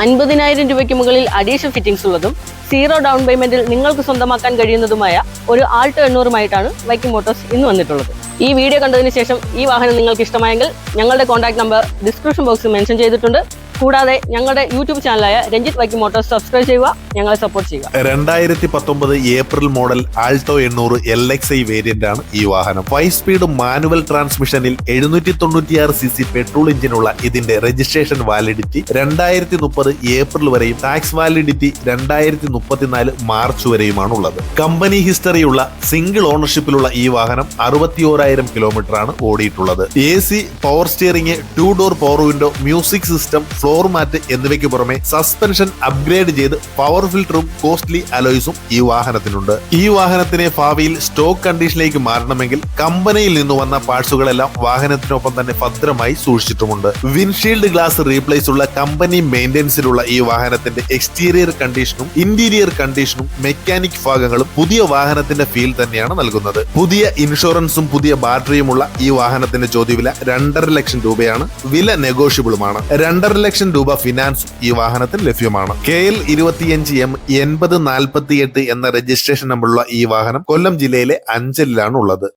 50,000 രൂപയ്ക്ക് മുകളിൽ additional fittings ഉള്ളതും 0 ഡൗൺ പേയ്മെന്റിൽ നിങ്ങൾക്ക് സ്വന്തമാക്കാൻ കഴിയുന്നതുമായ ഒരു ആൾട്ടോ 800 വൈക്കിംഗ് മോട്ടോഴ്സ് ഇന്ന് വന്നിട്ടുള്ളത്. ഈ വീഡിയോ കണ്ടതിന് ശേഷം ഈ വാഹനം നിങ്ങൾക്ക് ഇഷ്ടമായെങ്കിൽ ഞങ്ങളുടെ കോൺടാക്ട് നമ്പർ ഡിസ്ക്രിപ്ഷൻ ബോക്സിൽ മെൻഷൻ ചെയ്തിട്ടുണ്ട്. കൂടാതെ ഞങ്ങളുടെ യൂട്യൂബ് ചാനലായ രഞ്ജിത്ത് വൈക്കിംഗ് മോട്ടോഴ്സ് സബ്സ്ക്രൈബ് ചെയ്യുക, ഞങ്ങളെ സപ്പോർട്ട് ചെയ്യുക. 2019 April model Alto 800 LXI variant ആണ് ഈ വാഹനം. 5 സ്പീഡ് മാനുവൽ ട്രാൻസ്മിഷനിൽ 796cc പെട്രോൾ എഞ്ചിനുള്ള ഇതിന്റെ രജിസ്ട്രേഷൻ വാലിഡിറ്റി 2030 ഏപ്രിൽ വരെയും ടാക്സ് വാലിഡിറ്റി 2034 മാർച്ച് വരെയുമാണ് ഉള്ളത്. കമ്പനി ഹിസ്റ്ററിയുള്ള സിംഗിൾ ഓണർഷിപ്പിലുള്ള ഈ വാഹനം 61,000 കിലോമീറ്റർ ആണ് ഓടിയിട്ടുള്ളത്. AC, power steering, 2 door power window, music system, floor mat എന്നിവയ്ക്ക് പുറമെ സസ്പെൻഷൻ അപ്ഗ്രേഡ് ചെയ്ത് പവർ ഫിൽറ്ററും കോസ്റ്റ്ലി അലോയ്സും ഈ വാഹനത്തിനുണ്ട്. ഈ വാഹനത്തിനെ ഭാവിയിൽ സ്റ്റോക്ക് കണ്ടീഷനിലേക്ക് മാറണമെങ്കിൽ കമ്പനിയിൽ നിന്ന് വന്ന പാർട്സുകളെല്ലാം വാഹനത്തിനൊപ്പം തന്നെ ഭദ്രമായി സൂക്ഷിച്ചിട്ടുമുണ്ട്. വിൻഷീൽഡ് ഗ്ലാസ് റീപ്ലേസ് ഉള്ള കമ്പനി മെയിന്റനൻസിലുള്ള ഈ വാഹനത്തിന്റെ എക്സ്റ്റീരിയർ കണ്ടീഷനും ഇന്റീരിയർ കണ്ടീഷനും മെക്കാനിക് ഭാഗങ്ങളും പുതിയ വാഹനത്തിന്റെ ഫീൽ തന്നെയാണ് നൽകുന്നത്. പുതിയ ഇൻഷുറൻസും പുതിയ ബാറ്ററിയുമുള്ള ഈ വാഹനത്തിന്റെ ചോദ്യവില 2.5 ലക്ഷം രൂപയാണ്. വില നെഗോഷ്യബിളുമാണ്. 2.5 ലക്ഷം രൂപ ഫിനാൻസ് ഈ വാഹനത്തിൽ ലഭ്യമാണ്. KL 25M 8048 എന്ന രജിസ്ട്രേഷൻ നമ്പറുള്ള ഈ വാഹനം കൊല്ലം ജില്ലയിലെ അഞ്ചലിലാണ് ഉള്ളത്.